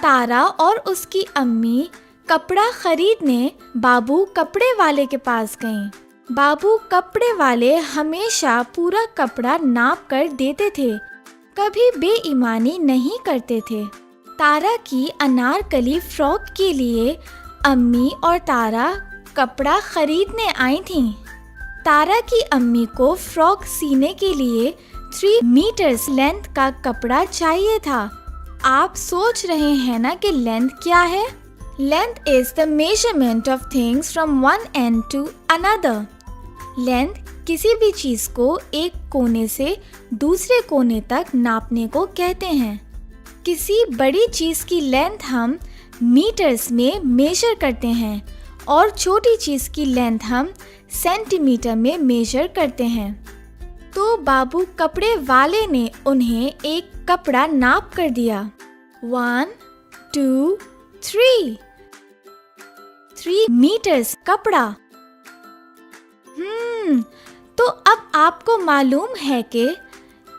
तारा और उसकी अम्मी कपड़ा खरीदने बाबू कपड़े वाले के पास गईं। बाबू कपड़े वाले हमेशा पूरा कपड़ा नाप कर देते थे, कभी बेईमानी नहीं करते थे। तारा की अनारकली फ्रॉक के लिए अम्मी और तारा कपड़ा खरीदने आई थीं। तारा की अम्मी को फ्रॉक सीने के लिए 3 मीटर्स लेंथ का कपड़ा चाहिए था। आप सोच रहे हैं ना कि लेंथ क्या है? Length is the measurement of things from one end to another. Length किसी भी चीज को एक कोने से दूसरे कोने तक नापने को कहते हैं। किसी बड़ी चीज की लेंथ हम मीटर्स में मेजर करते हैं और छोटी चीज की लेंथ हम सेंटीमीटर में मेजर करते हैं। तो बाबू कपड़े वाले ने उन्हें एक कपड़ा नाप कर दिया। 1 2 3 मीटर्स कपड़ा। तो अब आपको मालूम है कि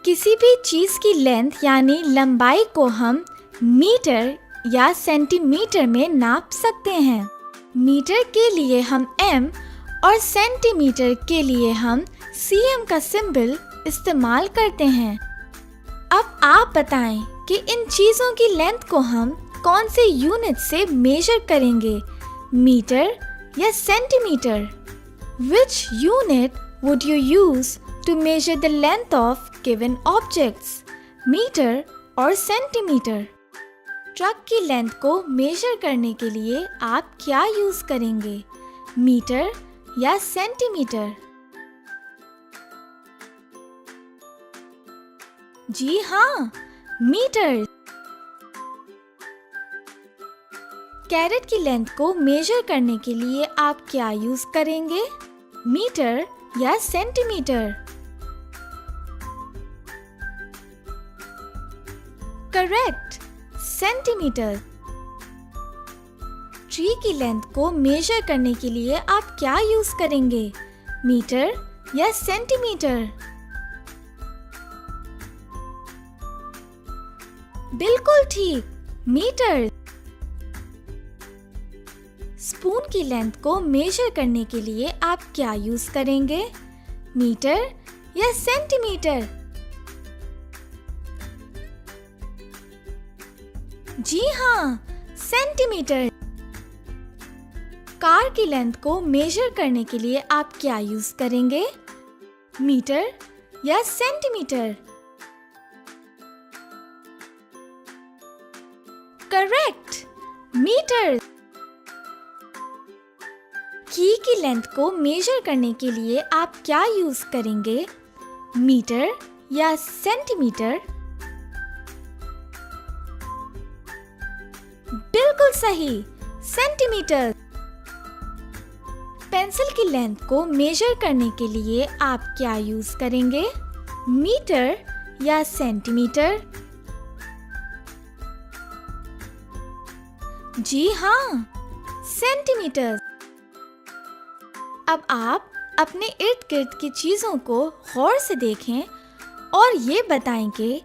किसी भी चीज की लेंथ यानी लंबाई को हम मीटर या सेंटीमीटर में नाप सकते हैं। मीटर के लिए हम m और सेंटीमीटर के लिए हम cm का सिंबल इस्तेमाल करते हैं। अब आप बताएं कि इन चीजों की लेंथ को हम कौन से यूनिट से मेजर करेंगे, मीटर या centimetre? Which unit would you use to measure the length of given objects, metre और सेंटीमीटर? ट्रक की लेंथ को मेजर करने के लिए आप क्या यूज करेंगे, मीटर या सेंटीमीटर? जी हाँ, मीटर। कैरेट की लेंथ को मेजर करने के लिए आप क्या यूज करेंगे, मीटर या सेंटीमीटर? Correct, centimetre. ट्री की लेंथ को मेजर करने के लिए आप क्या यूज करेंगे, मीटर या सेंटीमीटर? बिल्कुल ठीक, मीटर। स्पून की लेंथ को मेजर करने के लिए आप क्या यूज करेंगे, मीटर या सेंटीमीटर? जी हाँ, सेंटीमीटर। कार की लेंथ को मेजर करने के लिए आप क्या यूज करेंगे, मीटर या सेंटीमीटर? Correct, metre. की लेंथ को मेजर करने के लिए आप क्या यूज करेंगे, मीटर या सेंटीमीटर? बिल्कुल सही, सेंटीमीटर। पेंसिल की लेंथ को मेजर करने के लिए आप क्या यूज करेंगे, मीटर या सेंटीमीटर? जी हाँ, सेंटीमीटर। अब आप अपने इर्द गिर्द की चीजों को गौर से देखें और ये बताएं कि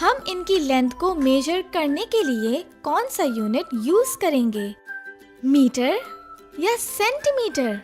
हम इनकी लेंथ को मेजर करने के लिए कौन सा यूनिट यूज करेंगे, मीटर या सेंटीमीटर?